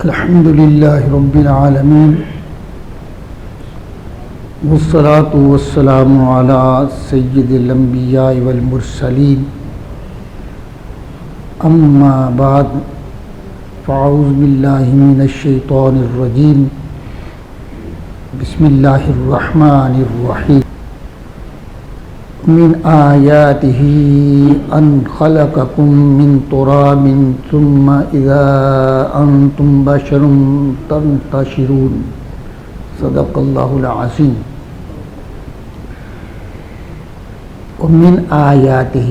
الحمد للہ رب العالمین والصلاة والسلام علی سید الانبیاء والمرسلین اما بعد فاعوذ باللہ من الشیطان الرجیم بسم اللہ الرحمن الرحیم من آیاتہ ان خلقکم من تراب ثم اذا انتم بشر تنتشرون صدق اللہ العظیم. ومن آیاتہ،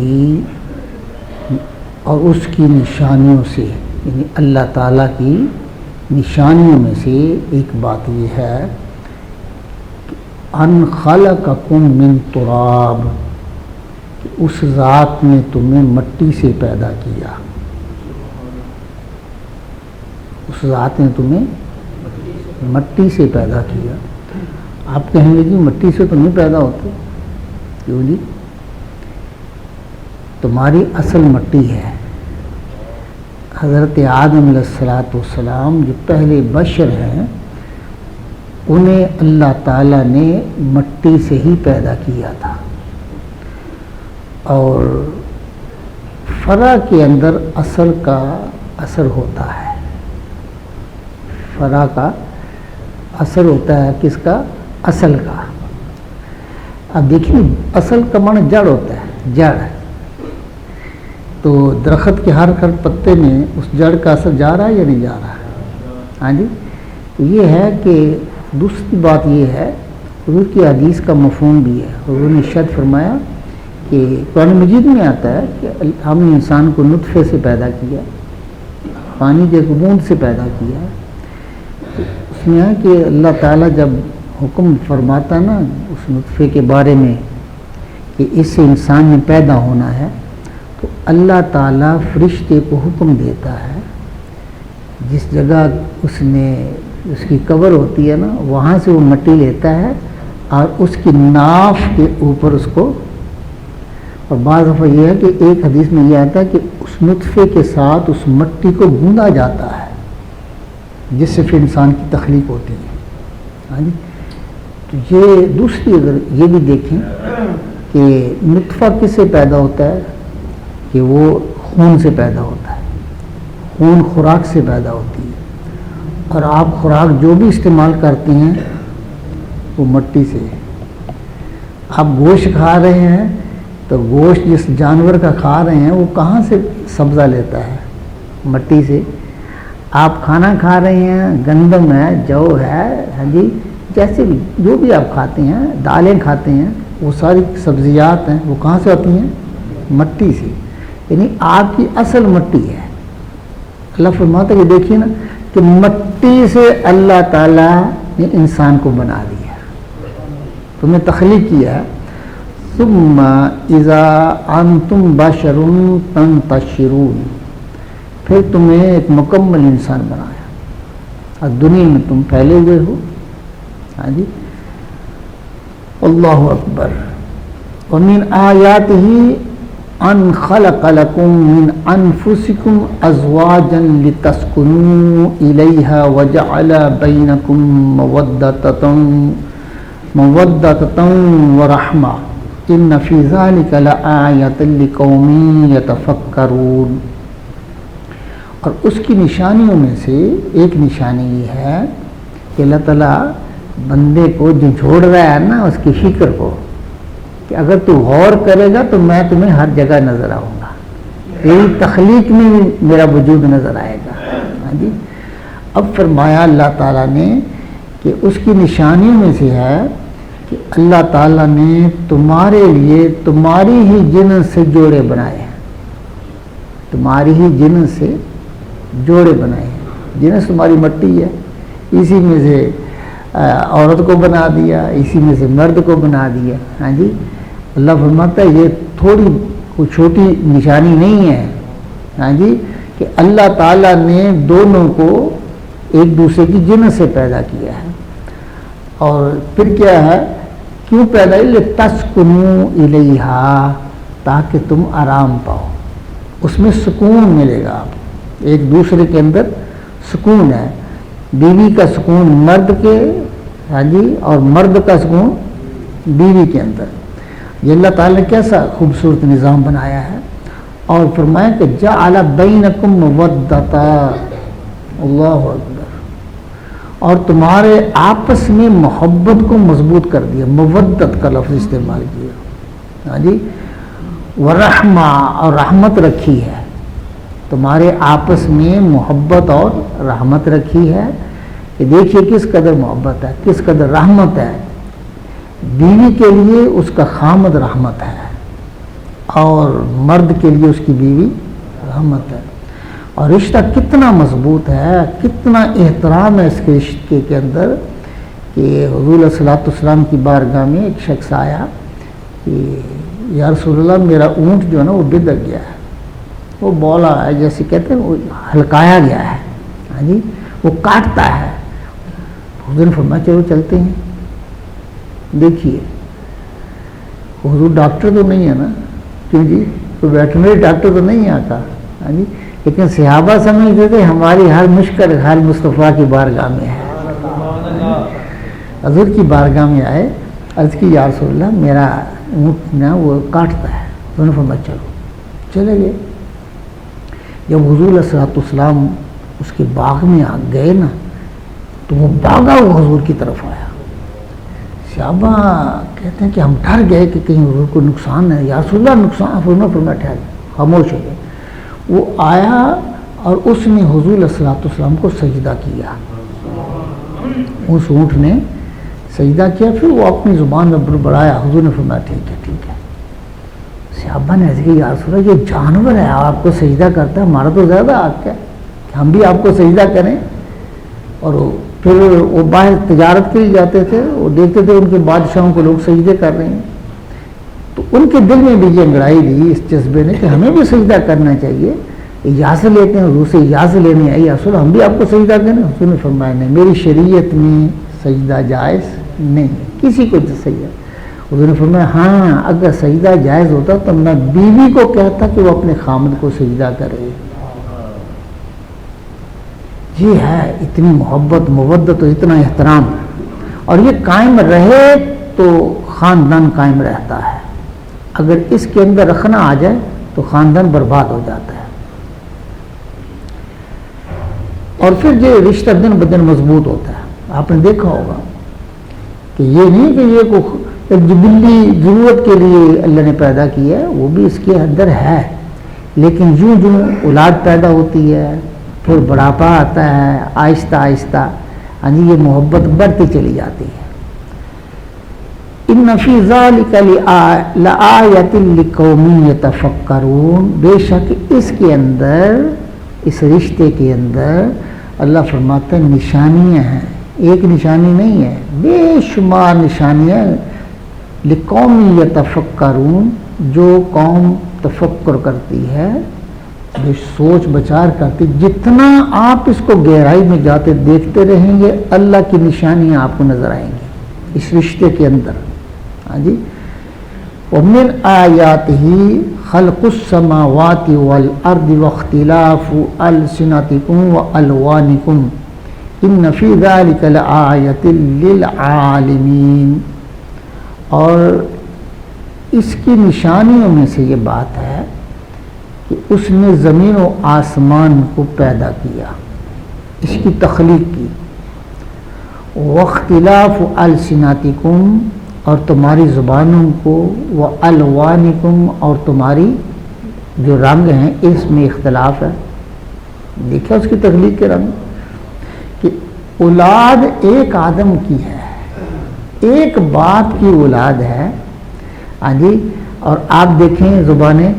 اور اس کی نشانیوں سے، یعنی اللہ تعالیٰ کی نشانیوں میں سے ایک بات یہ ہے ان خلقکم من تراب، کہ اس ذات نے تمہیں مٹی سے پیدا کیا. اس ذات نے تمہیں مٹی سے پیدا کیا. آپ کہیں گے جی مٹی سے تو نہیں پیدا ہوتے. کیوں جی؟ تمہاری اصل مٹی ہے. حضرت آدم علیہ السلام جو پہلے بشر ہیں، انہیں اللہ تعالیٰ نے مٹی سے ہی پیدا کیا تھا، اور فرع کے اندر اصل کا اثر ہوتا ہے. فرع کا اثر ہوتا ہے کس کا؟ اصل کا. اب دیکھیں اصل کا معنی جڑ ہوتا ہے. جڑ تو درخت کے ہر پتے میں اس جڑ کا اثر جا رہا ہے یا نہیں جا رہا ہے؟ ہاں جی. تو یہ ہے کہ دوسری بات یہ ہے، حضور کی حدیث کا مفہوم بھی ہے. حضور نے ارشاد فرمایا کہ قرآن مجید میں آتا ہے کہ ہم نے انسان کو نطفے سے پیدا کیا، پانی کے بوند سے پیدا کیا. اس میں ہے کہ اللہ تعالیٰ جب حکم فرماتا نا اس نطفے کے بارے میں کہ اس سے انسان میں پیدا ہونا ہے، تو اللہ تعالیٰ فرشتے کو حکم دیتا ہے جس جگہ اس کی قبر ہوتی ہے نا، وہاں سے وہ مٹی لیتا ہے اور اس کی ناف کے اوپر اس کو، اور بعض دفعہ یہ ہے کہ ایک حدیث میں یہ آتا ہے کہ اس نطفے کے ساتھ اس مٹی کو گوندا جاتا ہے جس سے پھر انسان کی تخلیق ہوتی ہے. ہاں جی. تو یہ دوسری اگر یہ بھی دیکھیں کہ نطفہ کس سے پیدا ہوتا ہے، کہ وہ خون سے پیدا ہوتا ہے. خون خوراک سے پیدا ہوتی ہے، اور آپ خوراک جو بھی استعمال کرتے ہیں وہ مٹی سے. آپ گوشت کھا رہے ہیں تو گوشت جس جانور کا کھا رہے ہیں وہ کہاں سے سبزہ لیتا ہے؟ مٹی سے. آپ کھانا کھا رہے ہیں، گندم ہے، جو ہے، ہاں جی، جیسے بھی جو بھی آپ کھاتے ہیں، دالیں کھاتے ہیں، وہ ساری سبزیات ہیں، وہ کہاں سے آتی ہیں؟ مٹی سے. یعنی آپ کی اصل مٹی ہے. اللہ فرماتا ہے کہ دیکھیے نا کہ مٹی سے اللہ تعالیٰ نے انسان کو بنا دیا، تمہیں تخلیق کیا ہے. ثم اذا انتم بشر تنتشرون، پھر تمہیں ایک مکمل انسان بنایا اور دنیا میں تم پھیلے ہوئے ہو. ہاں جی. اللہ اکبر. ومن آیاتہ ان خلق لکم من انفسکم ازواجا لتسکنوا الیہا وجعل بینکم مودۃ ورحمہ ان فی ذلک لآیۃ لقوم یتفکرون. اور اس کی نشانیوں میں سے ایک نشانی یہ ہے کہ اللہ تعالیٰ بندے کو جو جھوڑ رہا ہے نا اس کی فکر کو، کہ اگر تو غور کرے گا تو میں تمہیں ہر جگہ نظر آؤں گا، تیری تخلیق میں بھی میرا وجود نظر آئے گا. ہاں جی. اب فرمایا اللہ تعالیٰ نے کہ اس کی نشانیوں میں سے ہے کہ اللہ تعالیٰ نے تمہارے لیے تمہاری ہی جنس سے جوڑے بنائے ہیں. تمہاری ہی جنس سے جوڑے بنائے ہیں. جنس تمہاری مٹی ہے، اسی میں سے عورت کو بنا دیا، اسی میں سے مرد کو بنا دیا. ہاں جی. اللہ فرماتا ہے یہ تھوڑی کوئی چھوٹی نشانی نہیں ہے. ہاں جی. کہ اللہ تعالیٰ نے دونوں کو ایک دوسرے کی جنس سے پیدا کیا ہے. اور پھر کیا ہے، کیوں پیدا ہے؟ لتسکنوا الیہا، تاکہ تم آرام پاؤ. اس میں سکون ملے گا. آپ ایک دوسرے کے اندر سکون ہے. بیوی کا سکون مرد کے، ہاں جی، اور مرد کا سکون بیوی کے اندر. یہ اللہ تعالیٰ نے کیسا خوبصورت نظام بنایا ہے. اور فرمایا کہ جعل بینکم مودۃ، اللہ اکبر، اور تمہارے آپس میں محبت کو مضبوط کر دیا. مودت کا لفظ استعمال کیا، ہاں جی. ورحمہ، اور رحمت رکھی ہے. تمہارے آپس میں محبت اور رحمت رکھی ہے. کہ دیکھیے کس قدر محبت ہے، کس قدر رحمت ہے. بیوی کے لیے اس کا خامد رحمت ہے، اور مرد کے لیے اس کی بیوی رحمت ہے. اور رشتہ کتنا مضبوط ہے، کتنا احترام ہے اس کے رشتے کے اندر. کہ حضور صلی اللہ علیہ وسلم کی بارگاہ میں ایک شخص آیا کہ یا رسول اللہ میرا اونٹ جو ہے نا وہ بگڑ گیا ہے، وہ بولا ہے، جیسے کہتے ہیں وہ ہلکایا گیا ہے، ہاں جی، وہ کاٹتا ہے. حضور نے فرمایا چلو چلتے ہیں. دیکھیے حضور ڈاکٹر تو نہیں ہے نا، کیوں جی، کوئی ویٹرنری ڈاکٹر تو نہیں آتا، ہاں جی، لیکن صحابہ سمجھتے تھے ہماری ہر مشکل حال مصطفیٰ کی بارگاہ میں ہے. حضور کی بارگاہ میں آئے، عرض کی یا رسول اللہ میرا اونٹ نا وہ کاٹتا ہے. انہوں نے فرمایا چلو، چلے گئے. جب حضور علیہ الصلوۃ والسلام اس کے باغ میں آ گئے نا تو وہ بھاگا وہ حضور کی طرف آیا. صحابہ کہتے ہیں کہ ہم ڈر گئے کہ کہیں حضور کو نقصان ہے. یا رسول اللہ نقصان؟ فرمایا ٹھہر، خاموش ہو گئے. وہ آیا اور اس نے حضور علیہ الصلوۃ والسلام کو سجدہ کیا. اس اونٹ نے سجدہ کیا، پھر وہ اپنی زبان میں بڑبڑایا. حضور نے فرمایا ٹھیک ہے ٹھیک ہے. صحابہ نے ایسے کہ یا رسول اللہ یہ جانور ہے آپ کو سجدہ کرتا ہے، ہمارا تو زیادہ حق ہے کہ ہم بھی آپ کو سجدہ کریں. اور پھر وہ باہر تجارت کے لیے جاتے تھے، وہ دیکھتے تھے ان کے بادشاہوں کو لوگ سجدے کر رہے ہیں، تو ان کے دل میں بھی یہ انگڑائی دی اس جذبے نے کہ ہمیں بھی سجدہ کرنا چاہیے. اجازت لیتے ہیں حضور سے، اجازت لینے آئی یا رسول ہم بھی آپ کو سجدہ کریں. حضور نے فرمایا نہیں، میری شریعت میں سجدہ جائز نہیں ہے کسی کو سجدہ. حضور نے فرمایا ہاں اگر سجدہ جائز ہوتا تو میں بیوی کو کہتا کہ وہ اپنے خامد کو سجدہ کرے. یہ ہے اتنی محبت، مودت اور اتنا احترام، اور یہ قائم رہے تو خاندان قائم رہتا ہے. اگر اس کے اندر رکھنا آ جائے تو خاندان برباد ہو جاتا ہے. اور پھر یہ رشتہ دن بدن مضبوط ہوتا ہے. آپ نے دیکھا ہوگا کہ یہ نہیں کہ یہ کو جبلی ضرورت کے لیے اللہ نے پیدا کیا ہے، وہ بھی اس کے اندر ہے، لیکن یوں جو اولاد پیدا ہوتی ہے پھر بڑھاپا آتا ہے، آہستہ آہستہ یعنی یہ محبت بڑھتی چلی جاتی ہے. ان فی ذلک لآیۃ لقوم یتفکرون، بے شک اس کے اندر، اس رشتے کے اندر اللہ فرماتے ہیں نشانیاں ہیں. ایک نشانی نہیں ہے، بے شمار نشانیاں. لقوم یتفکرون، جو قوم تفکر کرتی ہے، جو سوچ بچار کرتی، جتنا آپ اس کو گہرائی میں جاتے دیکھتے رہیں گے اللہ کی نشانیاں آپ کو نظر آئیں گی اس رشتے کے اندر. ہاں جی. ومن آیاتہ خلق السماوات والارض واختلاف السنتکم والوانکم ان فی ذلک لآیۃ للعالمین. اور اس کی نشانیوں میں سے یہ بات ہے کہ اس نے زمین و آسمان کو پیدا کیا، اس کی تخلیق کی. واختلاف السنتکم، اور تمہاری زبانوں کو، والوانکم، اور تمہاری جو رنگ ہیں اس میں اختلاف ہے. دیکھا اس کی تخلیق کے رنگ، کہ اولاد ایک آدم کی ہے، ایک باپ کی اولاد ہے. ہاں جی. اور آپ دیکھیں زبانیں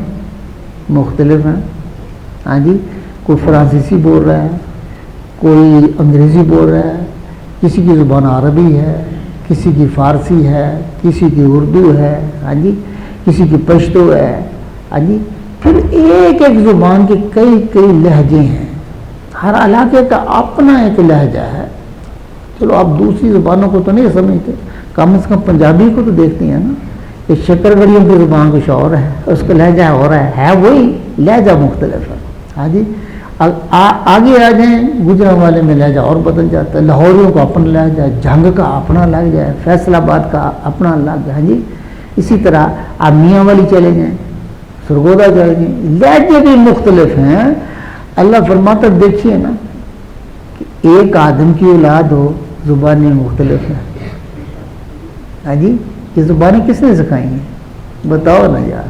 مختلف ہیں. ہاں جی. کوئی فرانسیسی بول رہا ہے، کوئی انگریزی بول رہا ہے، کسی کی زبان عربی ہے، کسی کی فارسی ہے، کسی کی اردو ہے. ہاں جی. کسی کی پشتو ہے. ہاں جی. پھر ایک ایک زبان کے کئی کئی لہجے ہیں، ہر علاقے کا اپنا ایک لہجہ ہے. چلو آپ دوسری زبانوں کو تو نہیں سمجھتے، کم از کم پنجابی کو تو دیکھتے ہیں نا کہ شکر گڑیوں کی زبان کچھ اور ہے، اس کا لہجہ ہو رہا ہے وہی لہجہ مختلف ہے. ہاں جی. آگے آ جائیں گجرانوالے میں لہجہ اور بدل جاتا ہے، لاہوریوں کا اپنا لہجہ، جھنگ کا اپنا لہجہ ہے، فیصل آباد کا اپنا لہجہ ہے جی. اسی طرح آپ میاں والی چلے جائیں، سرگودا چلے جائیں، لہجے بھی مختلف ہیں. اللہ فرماتا دیکھیے نا کہ ایک آدم کی اولاد ہو، زبانیں مختلف ہیں. ہاں جی، یہ زبانیں کس نے سکھائی ہیں بتاؤ نا یار.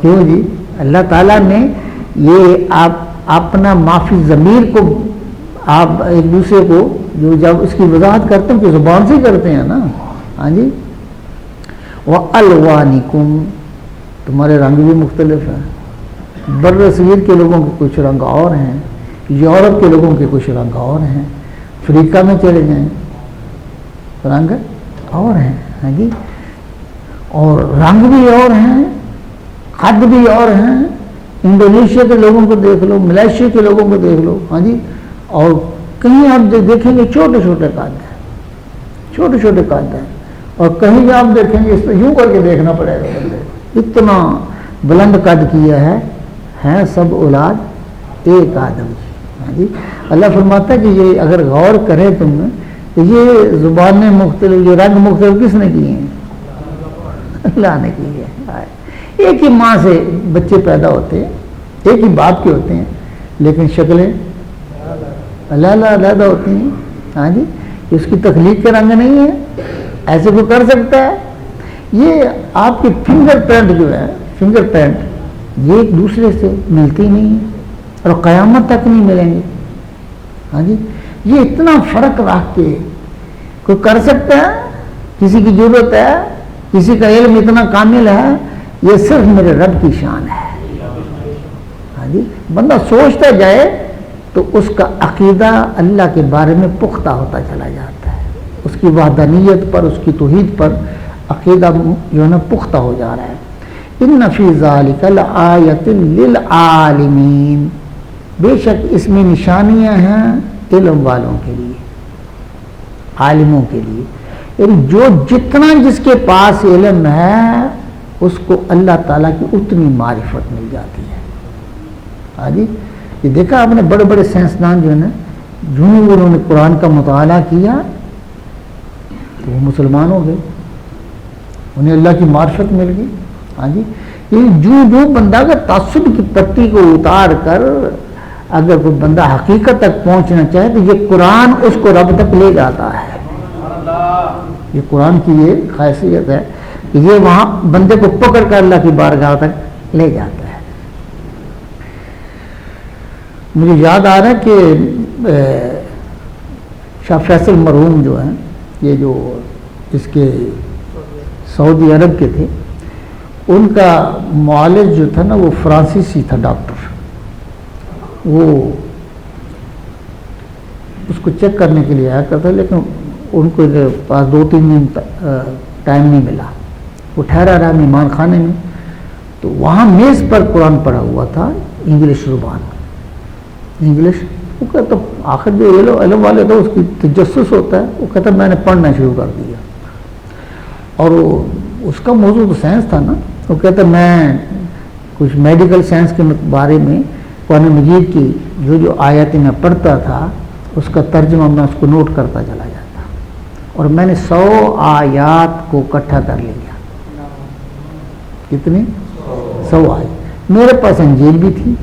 کیوں جی؟ اللہ تعالیٰ نے یہ آپ اپنا معافی ضمیر کو آپ ایک دوسرے کو جو جب اس کی وضاحت کرتے ہیں کہ زبان سے کرتے ہیں نا. ہاں جی. وَأَلْوَانِكُمْ، تمہارے رنگ بھی مختلف ہیں. بر صغیر کے لوگوں کے کچھ رنگ اور ہیں، یورپ کے لوگوں کے کچھ رنگ اور ہیں، افریقہ میں چلے جائیں رنگ اور ہیں. ہاں جی. اور رنگ بھی اور ہیں، قد بھی اور ہیں. انڈونیشیا کے لوگوں کو دیکھ لو، ملیشیا کے لوگوں کو دیکھ لو. ہاں جی. اور کہیں آپ دیکھیں گے چھوٹے چھوٹے قد ہیں، چھوٹے چھوٹے قد ہیں. اور کہیں آپ دیکھیں گے اس پہ یوں کر کے دیکھنا پڑے گا، اتنا بلند قد کیا ہے سب اولاد ایک آدم. ہاں جی. اللہ فرماتا ہے کہ یہ اگر غور کریں تم نے تو یہ زبانیں مختلف، یہ رنگ مختلف کس نے کیے ہیں؟ اللہ نے کی ہے. ایک ہی ماں سے بچے پیدا ہوتے ہیں، ایک ہی باپ کے ہوتے ہیں، لیکن شکلیں علیحدہ ہوتی ہیں. ہاں جی. اس کی تخلیق کے رنگ نہیں ہے، ایسے کوئی کر سکتا ہے؟ یہ آپ کی فنگر پرنٹ جو ہے، فنگر پرنٹ یہ ایک دوسرے سے ملتی نہیں ہے اور قیامت تک نہیں ملیں گے. ہاں جی. یہ اتنا فرق رکھ کے کوئی کر سکتا ہے؟ کسی کی ضرورت ہے؟ کسی کا علم اتنا کامل ہے؟ یہ صرف میرے رب کی شان ہے. ہاں جی. بندہ سوچتا جائے تو اس کا عقیدہ اللہ کے بارے میں پختہ ہوتا چلا جاتا ہے، اس کی وحدانیت پر، اس کی توحید پر عقیدہ جو ہے نا پختہ ہو جا رہا ہے. ان فی ذالک لآیۃ للعالمین، بے شک اس میں نشانیاں ہیں علم والوں کے لیے، عالموں کے لیے. یعنی جو جتنا جس کے پاس علم ہے اس کو اللہ تعالیٰ کی اتنی معرفت مل جاتی ہے. ہاں جی. یہ دیکھا آپ نے بڑے بڑے سائنسدان جو ہے نا، جو انہوں نے قرآن کا مطالعہ کیا تو وہ مسلمان ہو گئے، انہیں اللہ کی معرفت مل گئی. ہاں جی. یہ جو بندہ اگر تعصب کی پٹی کو اتار کر اگر کوئی بندہ حقیقت تک پہنچنا چاہے تو یہ قرآن اس کو رب تک لے جاتا ہے. یہ قرآن کی یہ خاصیت ہے کہ یہ وہاں بندے کو پکڑ کر اللہ کی بارگاہ تک لے جاتا ہے. مجھے یاد آ رہا ہے کہ شاہ فیصل مرحوم جو ہیں، یہ جو اس کے سعودی عرب کے تھے، ان کا معالج جو تھا نا وہ فرانسیسی تھا، ڈاکٹر. وہ اس کو چیک کرنے کے لیے آیا کرتا، لیکن ان کو پاس 2-3 دن ٹائم نہیں ملا. وہ ٹھہرا رہا مہمان خانے میں، تو وہاں میز پر قرآن پڑھا ہوا تھا انگلش زبان، انگلش. وہ کہتا آخر جو علم والے تھا اس کی تجسس ہوتا ہے، وہ کہتا میں نے پڑھنا شروع کر دیا. اور اس کا موضوع تو سائنس تھا نا. وہ کہتا میں کچھ میڈیکل سائنس کے بارے میں قرآن مجید کی جو آیاتیں میں پڑھتا تھا اس کا ترجمہ میں اس کو نوٹ کرتا چلا جاتا، اور میں نے 100 آیات کو اکٹھا کر لیا. کتنی؟ 100 آیات. میرے پاس انجیل بھی تھی،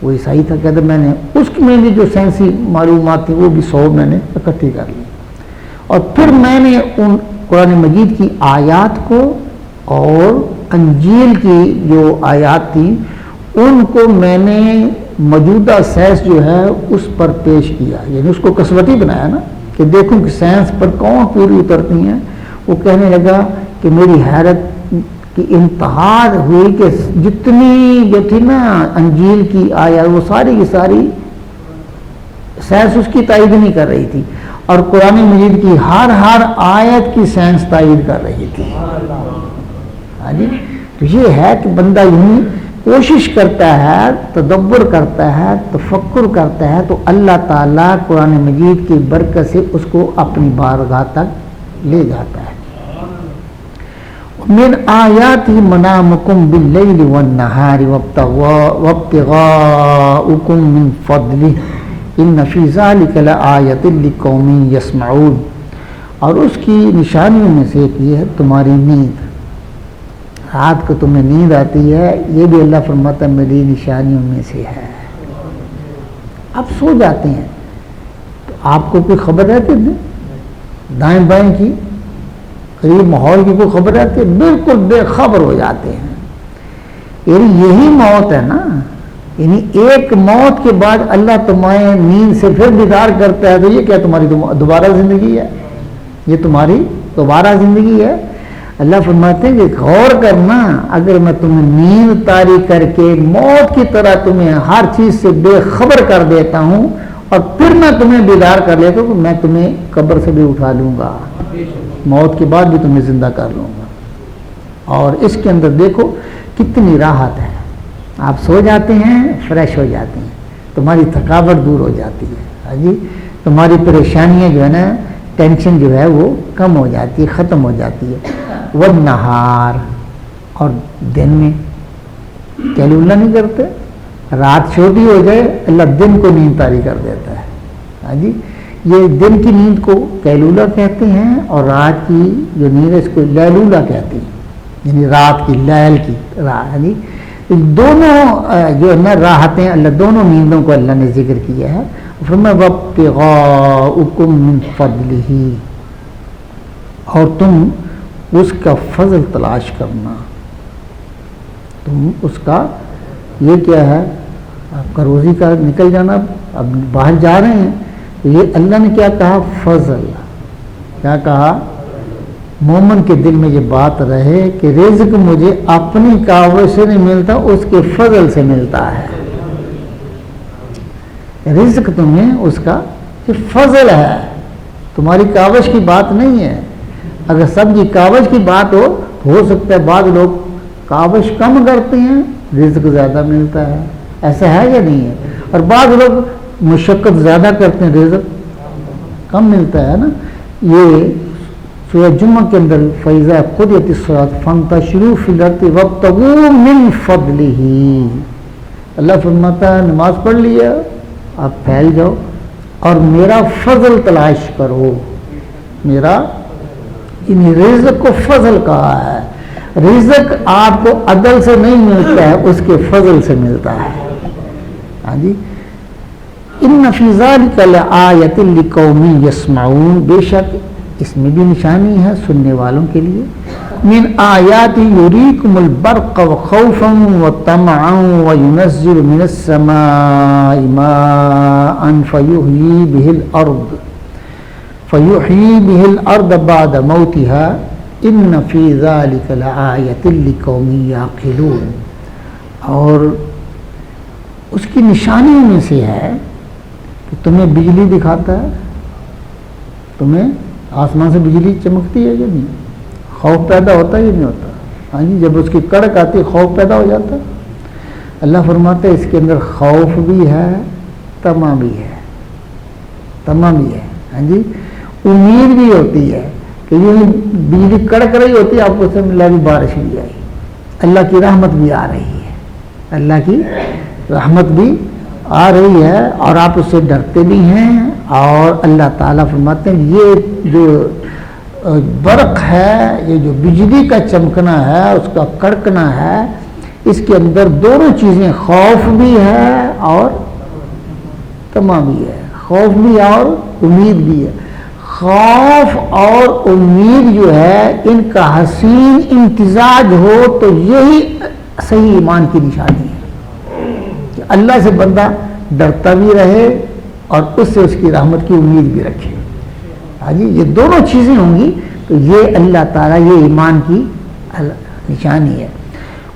وہ عیسائی تھا. کہتے میں نے اس میں بھی جو سائنسی معلومات تھی وہ بھی 100 میں نے اکٹھی کر لی. اور پھر میں نے ان قرآن مجید کی آیات کو اور انجیل کی جو آیات تھی ان کو میں نے موجودہ سائنس جو ہے اس پر پیش کیا، یعنی اس کو کسوٹی بنایا نا کہ دیکھوں کہ سائنس پر کون پوری اترتی ہیں. وہ کہنے لگا کہ میری حیرت کی انتہا ہوئی کہ جتنی جو تھی نا انجیل کی آیات وہ ساری کی ساری سائنس اس کی تائید نہیں کر رہی تھی، اور قرآن مجید کی ہر آیت کی سائنس تائید کر رہی تھی. ہاں جی. تو یہ ہے کہ بندہ یوں کوشش کرتا ہے، تدبر کرتا ہے، تفکر کرتا ہے، تو اللہ تعالیٰ قرآن مجید کی برکت سے اس کو اپنی بارگاہ تک لے جاتا ہے. من آیاتی منامکم باللیل والنہار وابتغاؤکم من فضلہ ان فی ذلک لآیۃ لقوم یسمعون. اور اس کی نشانیوں میں سے ایک یہ ہے تمہاری نیند. رات کو تمہیں نیند آتی ہے، یہ بھی اللہ فرماتا ہے میری نشانیوں میں سے ہے. آپ سو جاتے ہیں تو آپ کو کوئی خبر رہتی ہے دائیں بائیں کی، قریب ماحول کی کوئی خبر رہتی ہے؟ بالکل بے خبر ہو جاتے ہیں. یعنی یہی موت ہے نا، یعنی ایک موت کے بعد اللہ تمہیں نیند سے پھر بیدار کرتا ہے، تو یہ کیا تمہاری دوبارہ زندگی ہے؟ یہ تمہاری دوبارہ زندگی ہے. اللہ فرماتے ہیں کہ غور کرنا، اگر میں تمہیں نیند طاری کر کے موت کی طرح تمہیں ہر چیز سے بے خبر کر دیتا ہوں اور پھر میں تمہیں بیدار کر لیتا ہوں، تو میں تمہیں قبر سے بھی اٹھا لوں گا، موت کے بعد بھی تمہیں زندہ کر لوں گا. اور اس کے اندر دیکھو کتنی راحت ہے. آپ سو جاتے ہیں، فریش ہو جاتے ہیں، تمہاری تھکاوٹ دور ہو جاتی ہے. ہاں جی، تمہاری پریشانیاں جو ہے نا، ٹینشن جو ہے وہ کم ہو جاتی ہے، ختم ہو جاتی ہے. والنہار، اور دن میں کیلولہ نہیں کرتے، رات چھوٹی ہو جائے اللہ دن کو نیند طاری کر دیتا ہے. ہاں جی، یہ دن کی نیند کو کیلولہ کہتے ہیں اور رات کی جو نیند ہے اس کو لیلولہ کہتے ہیں، یعنی رات کی، لیل کی یعنی دونوں جو ہے نا راحتیں اللہ، دونوں نیندوں کو اللہ نے ذکر کیا ہے. فرمایا وابتغاؤکم من فضلہ، اور تم اس کا فضل تلاش کرنا. تم اس کا، یہ کیا ہے، آپ کا روزی کا نکل جانا، اب باہر جا رہے ہیں تو یہ اللہ نے کیا کہا؟ فضل. کیا کہا؟ مومن کے دل میں یہ بات رہے کہ رزق مجھے اپنی کاوش سے نہیں ملتا، اس کے فضل سے ملتا ہے. رزق تمہیں اس کا یہ فضل ہے، تمہاری کاوش کی بات نہیں ہے. اگر سب کی کاوش کی بات ہو سکتا ہے بعض لوگ کاوش کم کرتے ہیں، رزق زیادہ ملتا ہے، ایسا ہے یا نہیں ہے؟ اور بعض لوگ مشقت زیادہ کرتے ہیں، رزق کم ملتا ہے نا. یہ سورہ جمعہ کے اندر فَإِذَا قُضِيَتِ الصَّلَاةُ فَانتَشِرُوا فِي الْأَرْضِ وَابْتَغُوا مِنْ فَضْلِهِ. اللہ فرماتا ہے نماز پڑھ لیا، آپ پھیل جاؤ اور میرا فضل تلاش کرو. میرا یعنی رزق کو فضل کہا ہے. رزق آپ کو عدل سے نہیں ملتا ہے، اس کے فضل سے ملتا ہے. ہاں جی، ان فی ذلک لآیۃ لقوم یسمعون، بے شک اس میں بھی نشانی ہے سننے والوں کے لیے. من آیات یریکم البرق خوفا وطمعا وینزل من السماء ماء فیحیی به الارض بعد موتها ان فی ذلک لآیۃ لقوم یعقلون. اور اس کی نشانیوں میں سے ہے کہ تمہیں بجلی دکھاتا ہے، تمہیں آسمان سے بجلی چمکتی ہے یا نہیں؟ خوف پیدا ہوتا ہے یا نہیں ہوتا؟ ہاں جی، جب اس کی کڑک آتی ہے خوف پیدا ہو جاتا ہے. اللہ فرماتا ہے اس کے اندر خوف بھی ہے، طمع بھی ہے. طمع بھی ہے، ہاں جی، امید بھی ہوتی ہے کہ یہ بجلی کڑک رہی ہوتی ہے، آپ کو سمجھ اللہ کی بارش بھی آئی، اللہ کی رحمت بھی آ رہی ہے، اللہ کی رحمت بھی آ رہی ہے اور آپ اس سے ڈرتے بھی ہیں. اور اللہ تعالیٰ فرماتے ہیں یہ جو برق ہے، یہ جو بجلی کا چمکنا ہے، اس کا کڑکنا ہے، اس کے اندر دونوں چیزیں، خوف بھی ہے اور طمع بھی ہے. خوف بھی اور امید بھی ہے. خوف اور امید جو ہے ان کا حسین امتزاج ہو تو یہی صحیح ایمان کی نشانی ہے کہ اللہ سے بندہ ڈرتا بھی رہے اور اس سے اس کی رحمت کی امید بھی رکھے. ہاں جی، یہ دونوں چیزیں ہوں گی تو یہ اللہ تعالیٰ، یہ ایمان کی نشانی ہے.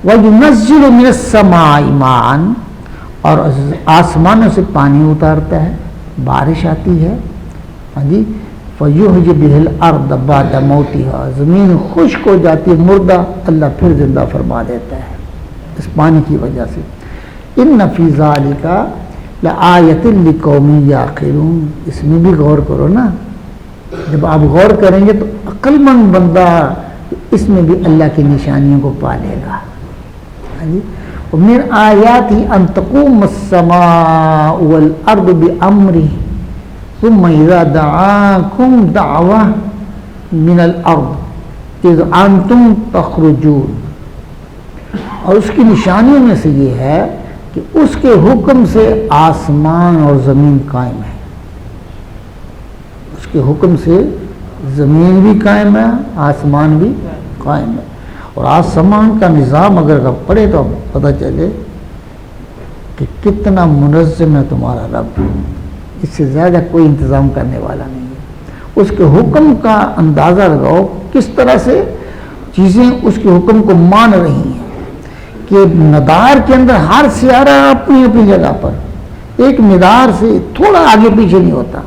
وَيُنَزِّلُ مِنَ السَّمَاءِ مَاءً، اور آسمانوں سے پانی اتارتا ہے، بارش آتی ہے. ہاں جی، فَيُحْيِي بِهِ الْأَرْضَ بَعْدَ مَوْتِهَا، زمین خشک ہو جاتی ہے، مردہ اللہ پھر زندہ فرما دیتا ہے اس پانی کی وجہ سے. إِنَّ فِي ذَلِكَ لآیۃ لقوم یعقلون. اس میں بھی غور کرو نا، جب آپ غور کریں گے تو عقل مند بندہ اس میں بھی اللہ کی نشانیوں کو پالے گا. ہاں جی. من آیاتہ ان تقوم السماء والارض بامرہ ثم اذا دعاکم دعوہ من الارض اذ انتم تخرجون. اور اس کی نشانیوں میں سے یہ ہے کہ اس کے حکم سے آسمان اور زمین قائم ہے. اس کے حکم سے زمین بھی قائم ہے, آسمان بھی قائم ہے. اور آسمان کا نظام اگر پڑھے تو پتہ چلے کہ کتنا منظم ہے تمہارا رب. اس سے زیادہ کوئی انتظام کرنے والا نہیں ہے. اس کے حکم کا اندازہ لگاؤ کس طرح سے چیزیں اس کے حکم کو مان رہی ہیں کہ مدار کے اندر ہر سیارہ اپنی اپنی جگہ پر ایک مدار سے تھوڑا آگے پیچھے نہیں ہوتا.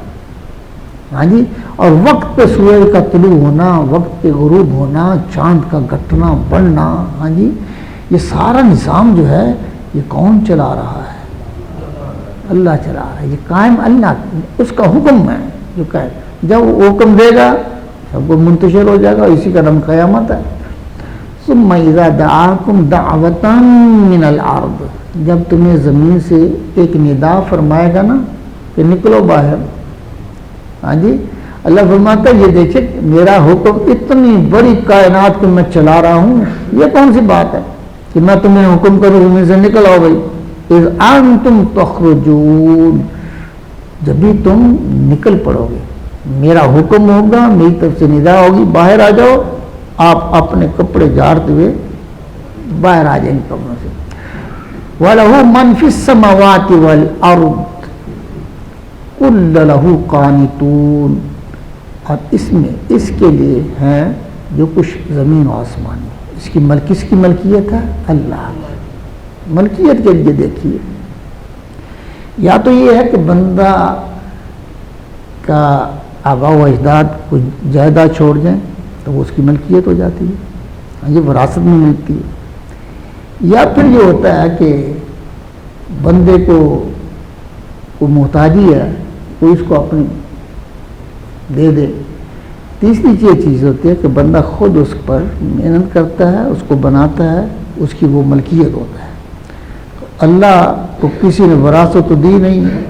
ہاں جی. اور وقت پہ سورج کا طلوع ہونا, وقت پہ غروب ہونا, چاند کا گھٹنا بڑھنا, ہاں جی, یہ سارا نظام جو ہے یہ کون چلا رہا ہے؟ اللہ چلا رہا ہے. یہ قائم اللہ, اس کا حکم ہے جو کہ جب وہ حکم دے گا سب کو منتشر ہو جائے گا. اسی کا نام قیامت ہے. ثم اذا دعاکم دعوتا من الارض, جب تمہیں زمین سے ایک ندا فرمائے گا نا کہ نکلو باہر. ہاں جی. اللہ فرماتا ہے یہ دیکھیں میرا حکم اتنی بڑی کائنات کو میں چلا رہا ہوں, یہ کون سی بات ہے کہ میں تمہیں حکم کروں زمین سے نکل آؤ بھائی. اذ انتم تخرجون, جب بھی تم نکل پڑو گے میرا حکم ہوگا, میری طرف سے ندا ہوگی, باہر آ جاؤ. آپ اپنے کپڑے جھاڑتے ہوئے باہر آ جائیں گے کپڑوں سے. وَلَهُ مَنْ فِي السَّمَاوَاتِ وَالْأَرْضِ كُلُّ لَهُ قَانِتُونَ. اور اس میں اس کے لیے ہیں جو کچھ زمین و آسمان میں. اس کی کس کی ملکیت ہے؟ اللہ. ملکیت کے لیے دیکھیے, یا تو یہ ہے کہ بندہ کا آبا و اجداد کو جائیداد چھوڑ جائیں تو وہ اس کی ملکیت ہو جاتی ہے, یہ وراثت میں ملتی ہے. یا پھر یہ ہوتا ہے کہ بندے کو محتاجی ہے, کوئی اس کو اپنی دے دے. تیسری چیز ہوتی ہے کہ بندہ خود اس پر محنت کرتا ہے, اس کو بناتا ہے, اس کی وہ ملکیت ہوتا ہے. اللہ کو کسی نے وراثت تو دی نہیں ہے,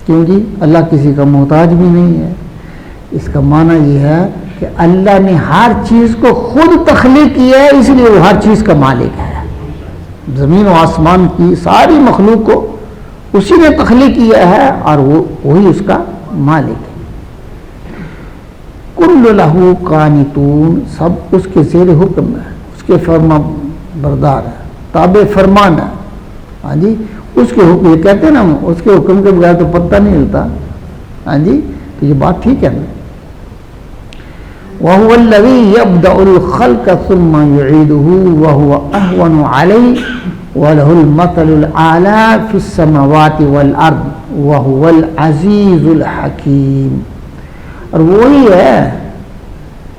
کیوں جی؟ اللہ کسی کا محتاج بھی نہیں ہے. اس کا معنی یہ ہے کہ اللہ نے ہر چیز کو خود تخلیق کیا ہے, اس لیے وہ ہر چیز کا مالک ہے. زمین و آسمان کی ساری مخلوق کو اسی نے تخلیق کیا ہے اور وہی اس کا مالک ہے. کل لہو قانتون, سب اس کے زیر حکم ہے, اس کے فرما بردار ہے, تابع فرمان ہے. ہاں جی. اس کے حکم, یہ کہتے ہیں نا اس کے حکم کے بغیر تو پتہ نہیں ہلتا. ہاں جی. تو یہ بات ٹھیک ہے نا. وَهُوَ الَّذِي يَبْدَأُ الْخَلْقَ ثُمَّ يُعِيدُهُ وَهُوَ أَهْوَنُ عَلَيْهِ وَلَهُ الْمَثَلُ الْأَعْلَى فِي السَّمَاوَاتِ وَالْأَرْضِ وَهُوَ الْعَزِيزُ الْحَكِيمُ. اور وہی ہے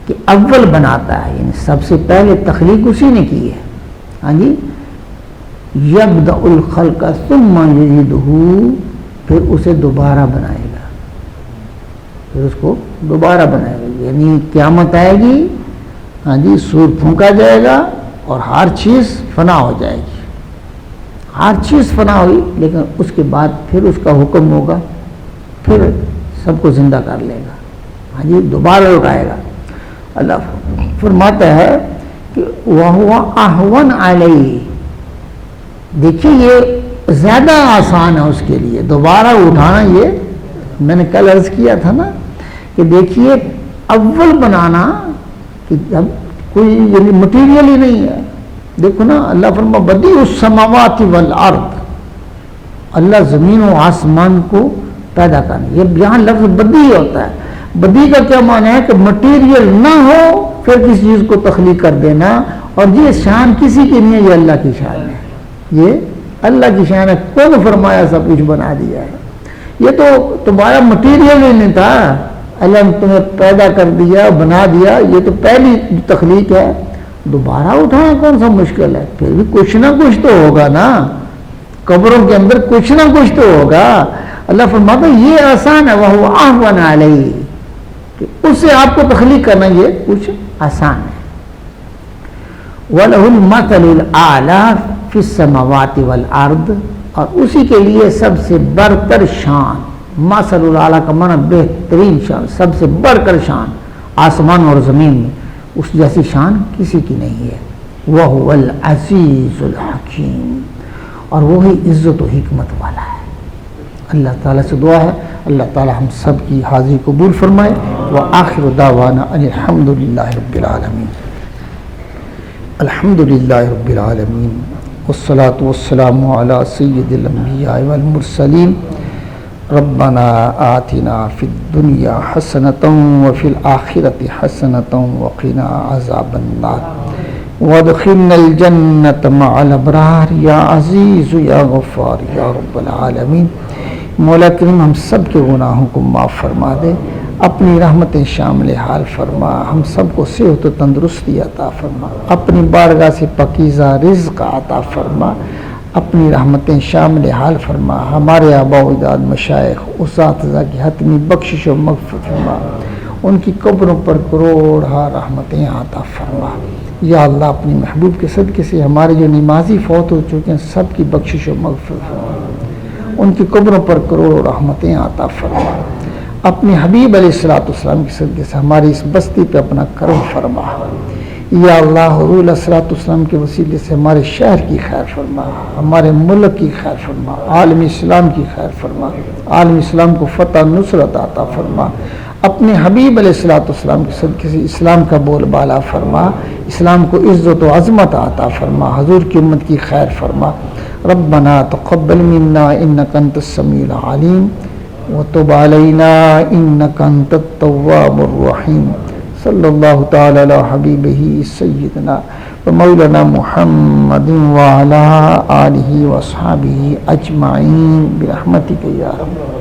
کہ اول بناتا ہے, یعنی سب سے پہلے تخلیق اسی نے کی ہے. ہاں جی. یبدأ الخلق ثم یعیدہ, پھر اسے دوبارہ بنائے گا, پھر اس کو دوبارہ بنائے گا. یعنی قیامت آئے گی, ہاں جی, سور پھونکا جائے گا اور ہر چیز فنا ہو جائے گی. ہر چیز فنا ہوئی, لیکن اس کے بعد پھر اس کا حکم ہوگا, پھر سب کو زندہ کر لے گا. ہاں جی. دوبارہ اٹھائے گا. اللہ فرماتا ہے کہ وَهُوَ أَهْوَنُ عَلَيْهِ, دیکھیے یہ زیادہ آسان ہے اس کے لیے دوبارہ اٹھانا. یہ میں نے کل عرض کیا تھا نا کہ دیکھیے اول بنانا کہ جب کوئی یعنی مٹیریل ہی نہیں ہے. دیکھو نا اللہ فرما بدیع السماوات والارض, اللہ زمین و آسمان کو پیدا کرنا. یہ یہاں لفظ بدیع ہوتا ہے. بدیع کا کیا معنی ہے کہ مٹیریل نہ ہو پھر کسی چیز کو تخلیق کر دینا. اور یہ شان کسی کی نہیں ہے, یہ اللہ کی شان ہے. یہ اللہ کی شان ہے. کون فرمایا سب کچھ بنا دیا ہے؟ یہ تو تمہارا مٹیریل ہی نہیں تھا, اللہ نے تمہیں پیدا کر دیا, بنا دیا. یہ تو پہلی تخلیق ہے. دوبارہ اٹھانا کون سا مشکل ہے؟ پھر بھی کچھ نہ کچھ تو ہوگا نا, قبروں کے اندر کچھ نہ کچھ تو ہوگا. اللہ فرماتا ہے یہ آسان ہے. وَهُوَ أَهْوَنُ عَلَيْهِ, کہ اس سے آپ کو تخلیق کرنا یہ کچھ آسان ہے. وَلَهُ الْمَثَلُ الْأَعْلَى فِي السَّمَاوَاتِ وَالْأَرْضِ، اور اسی کے لیے سب سے برتر شان، مثل الاعلیٰ کا معنی بہترین شان، سب سے بڑھ کر شان، آسمان اور زمین میں اس جیسی شان کسی کی نہیں ہے۔ وَهُوَ الْعَزِيزُ الْحَكِيمُ، اور وہی عزت و حکمت والا ہے۔ اللہ تعالیٰ سے دعا ہے اللہ تعالیٰ ہم سب کی حاضری قبول فرمائے۔ وآخر دعوانا ان الحمد للہ رب العالمین۔ الحمد للہ رب العالمین والصلاة والسلام علی سید الانبیاء والمرسلین۔ ربنا آتنا فی الدنیا حسنۃ وفی الآخرۃ حسنۃ وقنا عذاب النار وادخلنا الجنۃ مع الابرار یا عزیز یا غفار یا رب العالمین۔ مولا کریم ہم سب کے گناہوں کو معاف فرما دے، اپنی رحمتیں شامل حال فرما، ہم سب کو صحت و تندرستی عطا فرما، اپنی بارگاہ سے پاکیزہ رزق عطا فرما، اپنی رحمتیں شامل حال فرما، ہمارے آباء و اجداد مشائخ اساتذہ کی حتمی بخشش و مغفرت فرما، ان کی قبروں پر کروڑہا رحمتیں عطا فرما۔ یا اللہ اپنی محبوب کے صدقے سے ہمارے جو نمازی فوت ہو چکے ہیں سب کی بخشش و مغفرت فرما، ان کی قبروں پر کروڑوں رحمتیں عطا فرما۔ اپنے حبیب علیہ السلام کے صدقے سے ہماری اس بستی پہ اپنا کرم فرما۔ یا اللہ حضور علیہ السلام کے وسیلے سے ہمارے شہر کی خیر فرما، ہمارے ملک کی خیر فرما، عالم اسلام کی خیر فرما، عالم اسلام کو فتح نصرت عطا فرما۔ اپنے حبیب علیہ السلام کے صدقے سے اسلام کا بول بالا فرما، اسلام کو عزت و عظمت عطا فرما، حضور کی امت کی خیر فرما۔ ربنا تقبل منا انک انت السمیع العلیم وتب علینا انک انت التواب الرحیم۔ صلی اللہ تعالی علی حبیبہ سیدنا و مولانا محمد وعلی آلہ واصحابہ اجمعین برحمتک یا رب۔